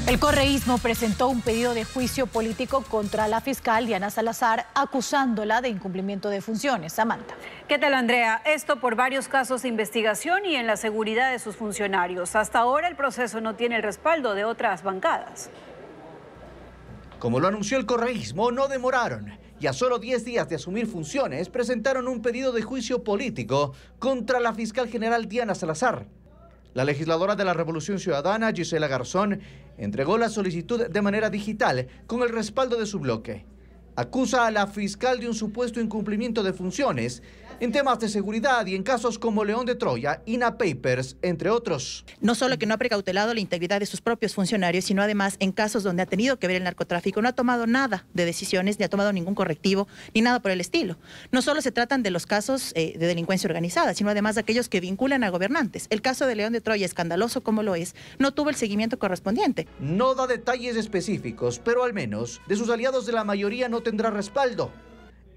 El correísmo presentó un pedido de juicio político contra la fiscal Diana Salazar, acusándola de incumplimiento de funciones. Samantha. ¿Qué tal, Andrea? Esto por varios casos de investigación y en la seguridad de sus funcionarios. Hasta ahora el proceso no tiene el respaldo de otras bancadas. Como lo anunció el correísmo, no demoraron y a solo 10 días de asumir funciones presentaron un pedido de juicio político contra la fiscal general Diana Salazar. La legisladora de la Revolución Ciudadana, Gisela Garzón, entregó la solicitud de manera digital con el respaldo de su bloque. Acusa a la fiscal de un supuesto incumplimiento de funciones en temas de seguridad y en casos como León de Troya, INA Papers, entre otros. No solo que no ha precautelado la integridad de sus propios funcionarios, sino además en casos donde ha tenido que ver el narcotráfico, no ha tomado nada de decisiones, ni ha tomado ningún correctivo, ni nada por el estilo. No solo se tratan de los casos de delincuencia organizada, sino además de aquellos que vinculan a gobernantes. El caso de León de Troya, escandaloso como lo es, no tuvo el seguimiento correspondiente. No da detalles específicos, pero al menos de sus aliados de la mayoría no tendrá respaldo.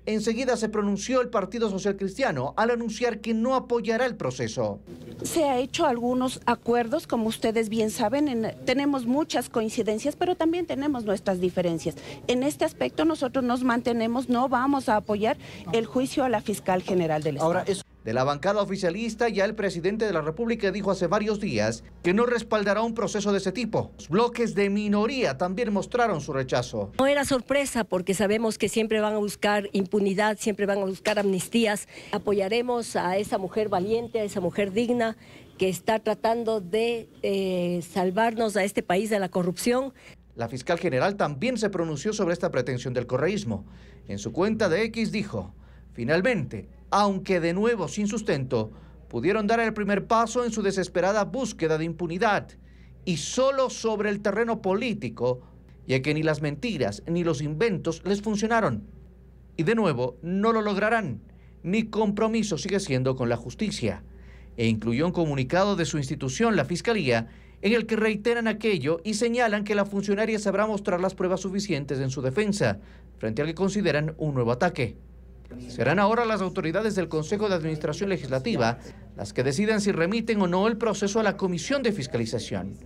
Enseguida se pronunció el Partido Social Cristiano al anunciar que no apoyará el proceso. Se ha hecho algunos acuerdos, como ustedes bien saben, tenemos muchas coincidencias, pero también tenemos nuestras diferencias. En este aspecto nosotros nos mantenemos, no vamos a apoyar el juicio a la fiscal general del Estado. De la bancada oficialista, ya el presidente de la República dijo hace varios días que no respaldará un proceso de ese tipo. Los bloques de minoría también mostraron su rechazo. No era sorpresa porque sabemos que siempre van a buscar impunidad, siempre van a buscar amnistías. Apoyaremos a esa mujer valiente, a esa mujer digna que está tratando de salvarnos a este país de la corrupción. La fiscal general también se pronunció sobre esta pretensión del correísmo. En su cuenta de X dijo: finalmente, aunque de nuevo sin sustento, pudieron dar el primer paso en su desesperada búsqueda de impunidad, y solo sobre el terreno político, ya que ni las mentiras ni los inventos les funcionaron. Y de nuevo, no lo lograrán. Mi compromiso sigue siendo con la justicia. E incluyó un comunicado de su institución, la Fiscalía, en el que reiteran aquello y señalan que la funcionaria sabrá mostrar las pruebas suficientes en su defensa, frente al que consideran un nuevo ataque. Serán ahora las autoridades del Consejo de Administración Legislativa las que decidan si remiten o no el proceso a la Comisión de Fiscalización,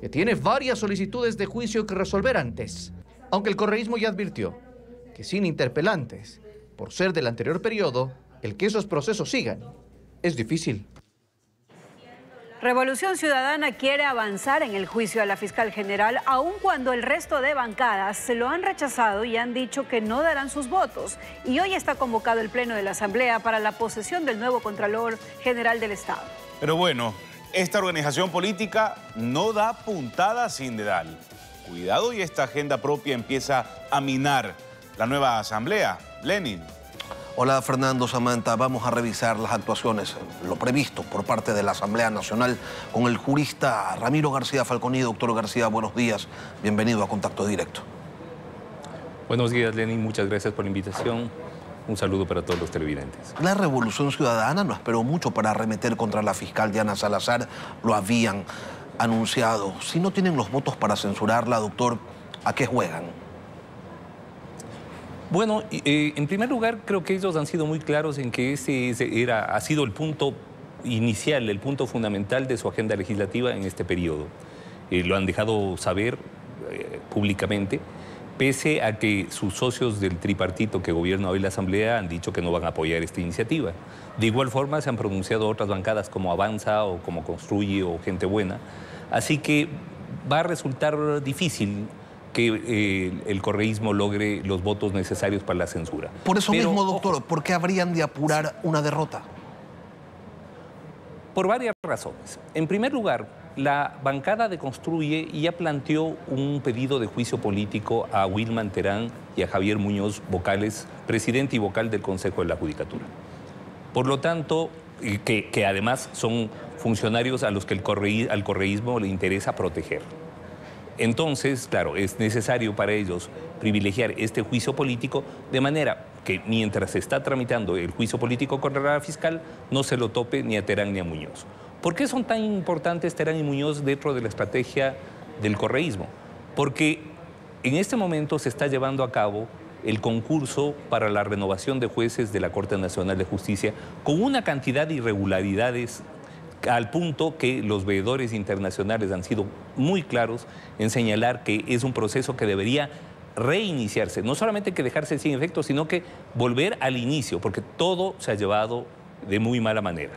que tiene varias solicitudes de juicio que resolver antes. Aunque el correísmo ya advirtió que sin interpelantes, por ser del anterior periodo, el que esos procesos sigan es difícil. Revolución Ciudadana quiere avanzar en el juicio a la fiscal general, aun cuando el resto de bancadas se lo han rechazado y han dicho que no darán sus votos. Y hoy está convocado el Pleno de la Asamblea para la posesión del nuevo Contralor General del Estado. Pero bueno, esta organización política no da puntada sin dedal. Cuidado, y esta agenda propia empieza a minar la nueva Asamblea. Lenin. Hola Fernando, Samantha, vamos a revisar las actuaciones, lo previsto por parte de la Asamblea Nacional con el jurista Ramiro García Falconi. Doctor García, buenos días, bienvenido a Contacto Directo. Buenos días, Lenin, muchas gracias por la invitación. Un saludo para todos los televidentes. La Revolución Ciudadana no esperó mucho para arremeter contra la fiscal Diana Salazar, lo habían anunciado. Si no tienen los votos para censurarla, doctor, ¿a qué juegan? Bueno, en primer lugar, creo que ellos han sido muy claros en que ese ha sido el punto inicial, el punto fundamental de su agenda legislativa en este periodo. Lo han dejado saber públicamente, pese a que sus socios del tripartito que gobierna hoy la Asamblea han dicho que no van a apoyar esta iniciativa. De igual forma, se han pronunciado otras bancadas como Avanza o como Construye o Gente Buena. Así que va a resultar difícil que el correísmo logre los votos necesarios para la censura. Por eso mismo, doctor, ¿por qué habrían de apurar una derrota? Por varias razones. En primer lugar, la bancada de Construye ya planteó un pedido de juicio político a Wilman Terán y a Javier Muñoz, vocales, presidente y vocal del Consejo de la Judicatura. Por lo tanto, que además son funcionarios a los que al correísmo le interesa proteger. Entonces, claro, es necesario para ellos privilegiar este juicio político de manera que mientras se está tramitando el juicio político contra la fiscal, no se lo tope ni a Terán ni a Muñoz. ¿Por qué son tan importantes Terán y Muñoz dentro de la estrategia del correísmo? Porque en este momento se está llevando a cabo el concurso para la renovación de jueces de la Corte Nacional de Justicia con una cantidad de irregularidades al punto que los veedores internacionales han sido muy claros en señalar que es un proceso que debería reiniciarse. No solamente que dejarse sin efecto, sino que volver al inicio, porque todo se ha llevado de muy mala manera.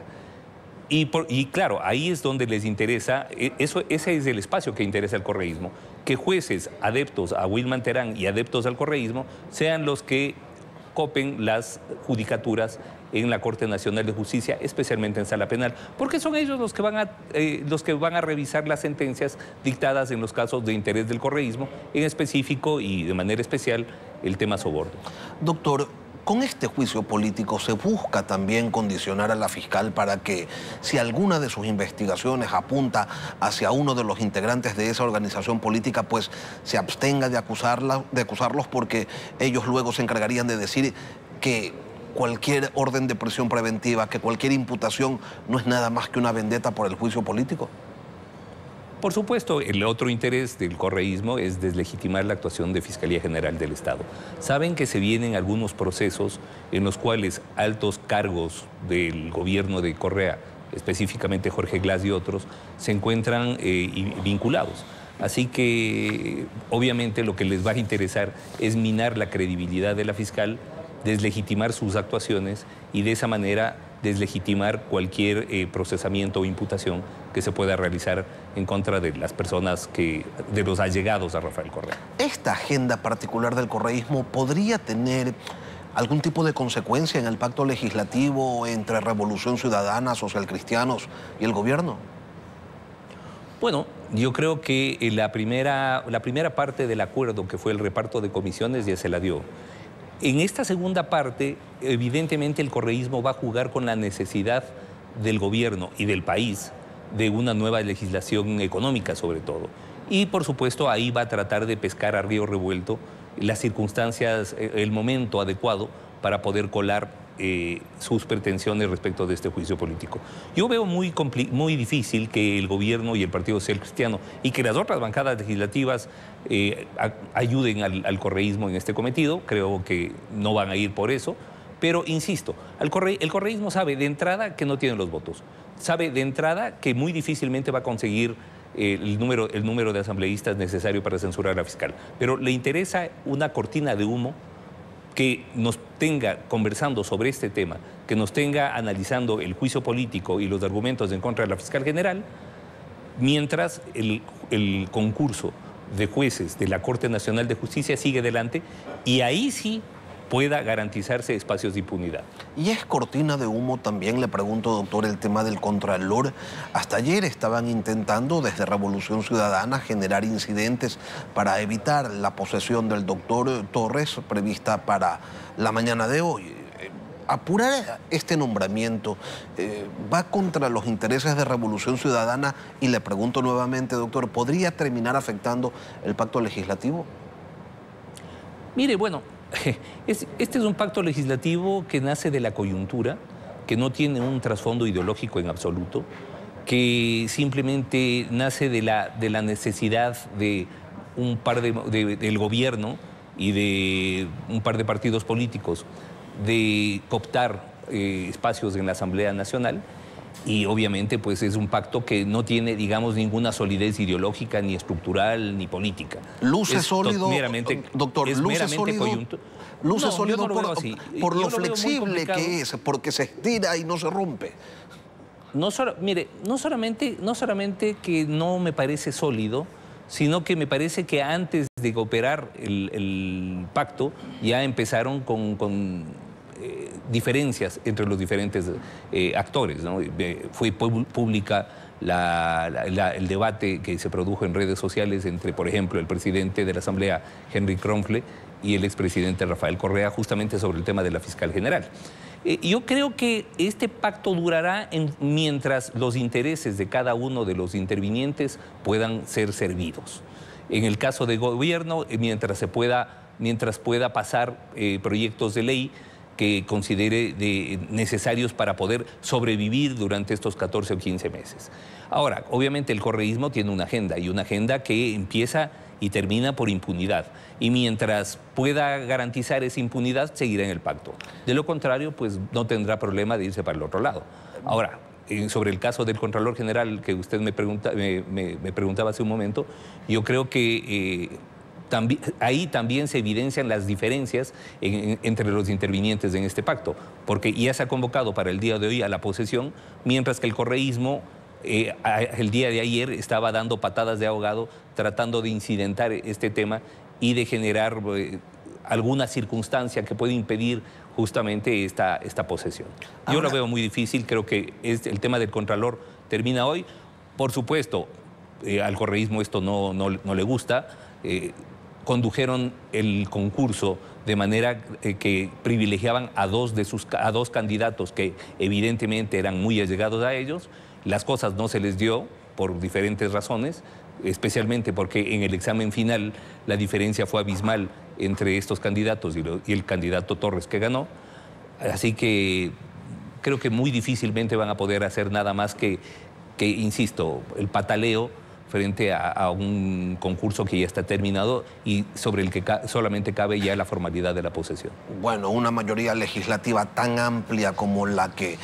Y claro, ahí es donde les interesa, ese es el espacio que interesa al correísmo, que jueces adeptos a Wilman Terán y adeptos al correísmo sean los que copen las judicaturas en la Corte Nacional de Justicia, especialmente en Sala Penal, porque son ellos los que van a revisar las sentencias dictadas en los casos de interés del correísmo, en específico y de manera especial el tema soborno. Doctor, con este juicio político se busca también condicionar a la fiscal para que, si alguna de sus investigaciones apunta hacia uno de los integrantes de esa organización política, pues se abstenga de acusarlos, porque ellos luego se encargarían de decir que cualquier orden de prisión preventiva, que cualquier imputación no es nada más que una vendetta por el juicio político. Por supuesto, el otro interés del correísmo es deslegitimar la actuación de Fiscalía General del Estado. Saben que se vienen algunos procesos en los cuales altos cargos del gobierno de Correa, específicamente Jorge Glass y otros, se encuentran vinculados. Así que, obviamente, lo que les va a interesar es minar la credibilidad de la fiscal, deslegitimar sus actuaciones y de esa manera deslegitimar cualquier procesamiento o imputación que se pueda realizar en contra de las personas de los allegados a Rafael Correa. ¿Esta agenda particular del correísmo podría tener algún tipo de consecuencia en el pacto legislativo entre Revolución Ciudadana, socialcristianos y el gobierno? Bueno, yo creo que la primera parte del acuerdo, que fue el reparto de comisiones, ya se la dio. En esta segunda parte, evidentemente el correísmo va a jugar con la necesidad del gobierno y del país de una nueva legislación económica, sobre todo. Y, por supuesto, ahí va a tratar de pescar a río revuelto las circunstancias, el momento adecuado para poder colar sus pretensiones respecto de este juicio político. Yo veo muy difícil que el gobierno y el Partido Social Cristiano y que las otras bancadas legislativas ayuden al correísmo en este cometido. Creo que no van a ir por eso, pero insisto, el correísmo sabe de entrada que no tiene los votos, sabe de entrada que muy difícilmente va a conseguir el número de asambleístas necesario para censurar a la fiscal, pero le interesa una cortina de humo que nos tenga conversando sobre este tema, que nos tenga analizando el juicio político y los argumentos en contra de la fiscal general, mientras el concurso de jueces de la Corte Nacional de Justicia sigue adelante y ahí sí pueda garantizarse espacios de impunidad. ¿Y es cortina de humo también, le pregunto, doctor, el tema del Contralor? Hasta ayer estaban intentando desde Revolución Ciudadana generar incidentes para evitar la posesión del doctor Torres prevista para la mañana de hoy. Apurar este nombramiento va contra los intereses de Revolución Ciudadana y le pregunto nuevamente, doctor, ¿podría terminar afectando el pacto legislativo? Mire, bueno, este es un pacto legislativo que nace de la coyuntura, que no tiene un trasfondo ideológico en absoluto, que simplemente nace de la necesidad de del gobierno y de un par de partidos políticos de cooptar espacios en la Asamblea Nacional. Y obviamente pues es un pacto que no tiene, digamos, ninguna solidez ideológica, ni estructural, ni política. ¿Luce sólido, doctor? ¿Luce sólido? Luce sólido por lo Yo flexible que es, porque se estira y no se rompe. Mire, no solamente que no me parece sólido, sino que me parece que antes de operar el pacto ya empezaron con diferencias entre los diferentes actores, ¿no? Fue pública el debate que se produjo en redes sociales entre, por ejemplo, el presidente de la Asamblea, Henry Kronfle, y el expresidente Rafael Correa, justamente sobre el tema de la fiscal general. Yo creo que este pacto durará mientras los intereses de cada uno de los intervinientes puedan ser servidos. En el caso de gobierno, mientras pueda pasar proyectos de ley que considere necesarios para poder sobrevivir durante estos 14 o 15 meses. Ahora, obviamente el correísmo tiene una agenda, y una agenda que empieza y termina por impunidad. Y mientras pueda garantizar esa impunidad, seguirá en el pacto. De lo contrario, pues no tendrá problema de irse para el otro lado. Ahora, sobre el caso del Contralor General que usted me preguntaba hace un momento, yo creo que ahí también se evidencian las diferencias entre los intervinientes en este pacto, porque ya se ha convocado para el día de hoy a la posesión, mientras que el correísmo el día de ayer estaba dando patadas de ahogado, tratando de incidentar este tema y de generar alguna circunstancia que puede impedir justamente esta posesión. Yo lo veo muy difícil, creo que el tema del Contralor termina hoy. Por supuesto, al correísmo esto no le gusta. Condujeron el concurso de manera que privilegiaban a dos candidatos que evidentemente eran muy allegados a ellos. Las cosas no se les dio por diferentes razones, especialmente porque en el examen final la diferencia fue abismal entre estos candidatos y el candidato Torres que ganó. Así que creo que muy difícilmente van a poder hacer nada más que insisto, el pataleo frente a un concurso que ya está terminado y sobre el que solamente cabe ya la formalidad de la posesión. Bueno, una mayoría legislativa tan amplia como la que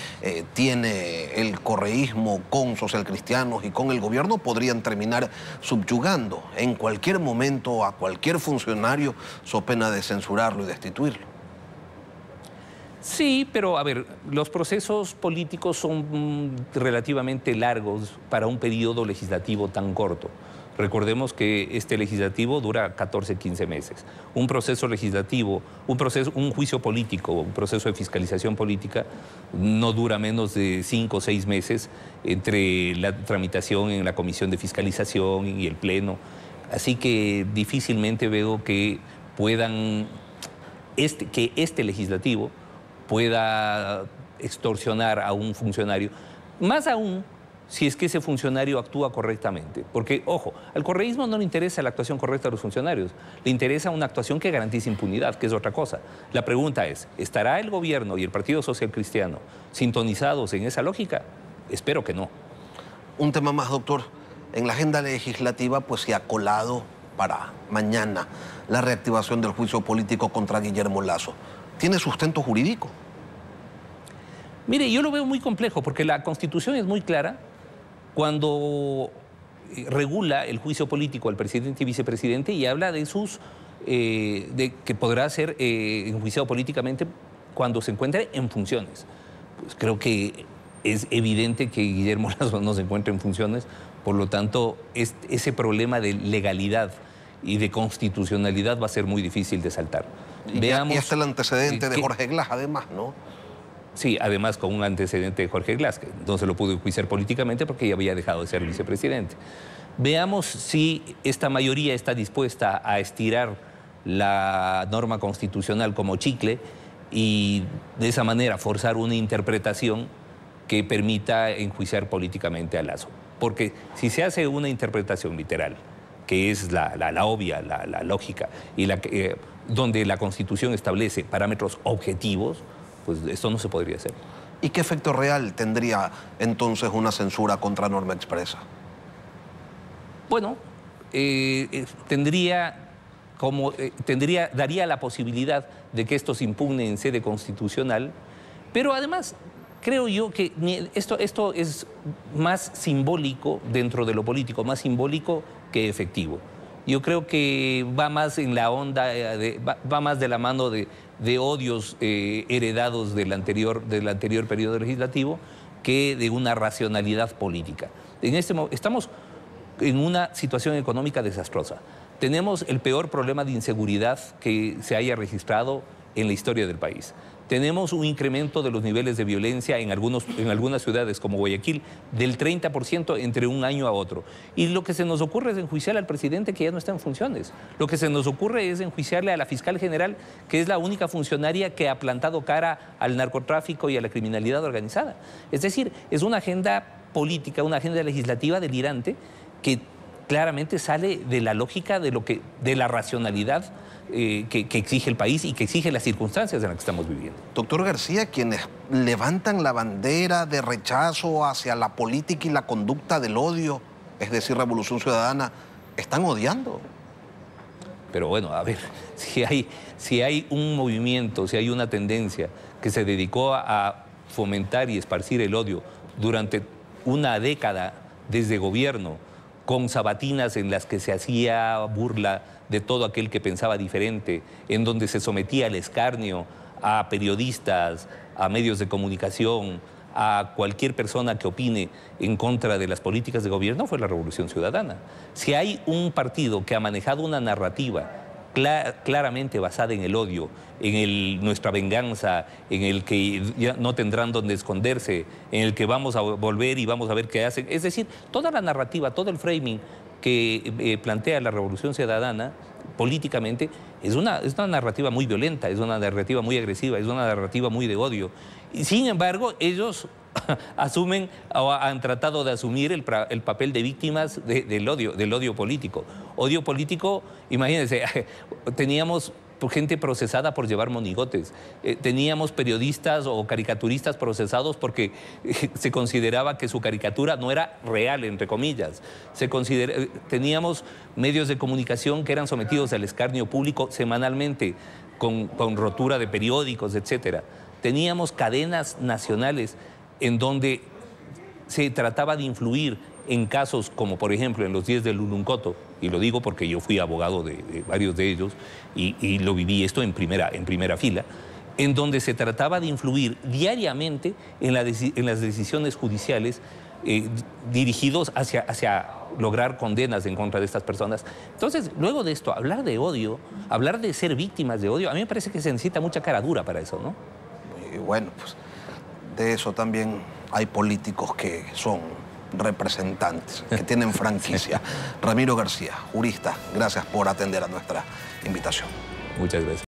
tiene el correísmo con socialcristianos y con el gobierno podrían terminar subyugando en cualquier momento a cualquier funcionario so pena de censurarlo y destituirlo. Sí, pero a ver, los procesos políticos son relativamente largos para un periodo legislativo tan corto. Recordemos que este legislativo dura 14, 15 meses. Un proceso legislativo, un juicio político, un proceso de fiscalización política no dura menos de 5 o 6 meses entre la tramitación en la comisión de fiscalización y el pleno. Así que difícilmente veo que puedan, que este legislativo pueda extorsionar a un funcionario, más aún si es que ese funcionario actúa correctamente. Porque, ojo, al correísmo no le interesa la actuación correcta de los funcionarios, le interesa una actuación que garantice impunidad, que es otra cosa. La pregunta es, ¿estará el gobierno y el Partido Social Cristiano sintonizados en esa lógica? Espero que no. Un tema más, doctor. En la agenda legislativa pues se ha colado para mañana la reactivación del juicio político contra Guillermo Lasso. ¿Tiene sustento jurídico? Mire, yo lo veo muy complejo porque la Constitución es muy clara cuando regula el juicio político al presidente y vicepresidente y habla de de que podrá ser enjuiciado políticamente cuando se encuentre en funciones. Pues creo que es evidente que Guillermo Lasso no se encuentra en funciones, por lo tanto, ese problema de legalidad y de constitucionalidad va a ser muy difícil de saltar. Veamos, y hasta el antecedente de Jorge Glass, además, ¿no? Sí, además con un antecedente de Jorge Glass, que no se lo pudo enjuiciar políticamente porque ya había dejado de ser vicepresidente. Veamos si esta mayoría está dispuesta a estirar la norma constitucional como chicle y de esa manera forzar una interpretación que permita enjuiciar políticamente a Lasso. Porque si se hace una interpretación literal, que es la obvia, la lógica, y donde la Constitución establece parámetros objetivos, pues esto no se podría hacer. ¿Y qué efecto real tendría entonces una censura contra norma expresa? Bueno, daría la posibilidad de que esto se impugne en sede constitucional, pero además creo yo que esto es más simbólico dentro de lo político, más simbólico que efectivo. Yo creo que va más en la onda, va más de la mano de odios heredados del anterior periodo legislativo que de una racionalidad política. Estamos en una situación económica desastrosa. Tenemos el peor problema de inseguridad que se haya registrado en la historia del país. Tenemos un incremento de los niveles de violencia en algunas ciudades como Guayaquil del 30% entre un año a otro. Y lo que se nos ocurre es enjuiciar al presidente que ya no está en funciones. Lo que se nos ocurre es enjuiciarle a la fiscal general, que es la única funcionaria que ha plantado cara al narcotráfico y a la criminalidad organizada. Es decir, es una agenda política, una agenda legislativa delirante que claramente sale de la lógica de la racionalidad que exige el país y que exige las circunstancias en las que estamos viviendo. Doctor García, quienes levantan la bandera de rechazo hacia la política y la conducta del odio, es decir, Revolución Ciudadana, están odiando. Pero bueno, a ver, si hay un movimiento, si hay una tendencia que se dedicó a fomentar y esparcir el odio durante una década desde gobierno, con sabatinas en las que se hacía burla de todo aquel que pensaba diferente, en donde se sometía al escarnio a periodistas, a medios de comunicación, a cualquier persona que opine en contra de las políticas de gobierno, fue la Revolución Ciudadana. Si hay un partido que ha manejado una narrativa claramente basada en el odio, en nuestra venganza, en el que ya no tendrán donde esconderse, en el que vamos a volver y vamos a ver qué hacen, es decir, toda la narrativa, todo el framing que plantea la Revolución Ciudadana políticamente es una narrativa muy violenta, es una narrativa muy agresiva, es una narrativa muy de odio. Y sin embargo, ellos asumen o han tratado de asumir el papel de víctimas del odio político. Odio político, imagínense, teníamos gente procesada por llevar monigotes, teníamos periodistas o caricaturistas procesados porque se consideraba que su caricatura no era real, entre comillas. Teníamos medios de comunicación que eran sometidos al escarnio público semanalmente, con rotura de periódicos, etc. Teníamos cadenas nacionales en donde se trataba de influir en casos como, por ejemplo, en los 10 del Luluncoto, y lo digo porque yo fui abogado de varios de ellos y lo viví esto en primera fila, en donde se trataba de influir diariamente en las decisiones judiciales dirigidos hacia lograr condenas en contra de estas personas. Entonces, luego de esto, hablar de odio, hablar de ser víctimas de odio, a mí me parece que se necesita mucha cara dura para eso, ¿no? Y bueno, pues de eso también hay políticos que son representantes, que tienen franquicia. Ramiro García, jurista, gracias por atender a nuestra invitación. Muchas gracias.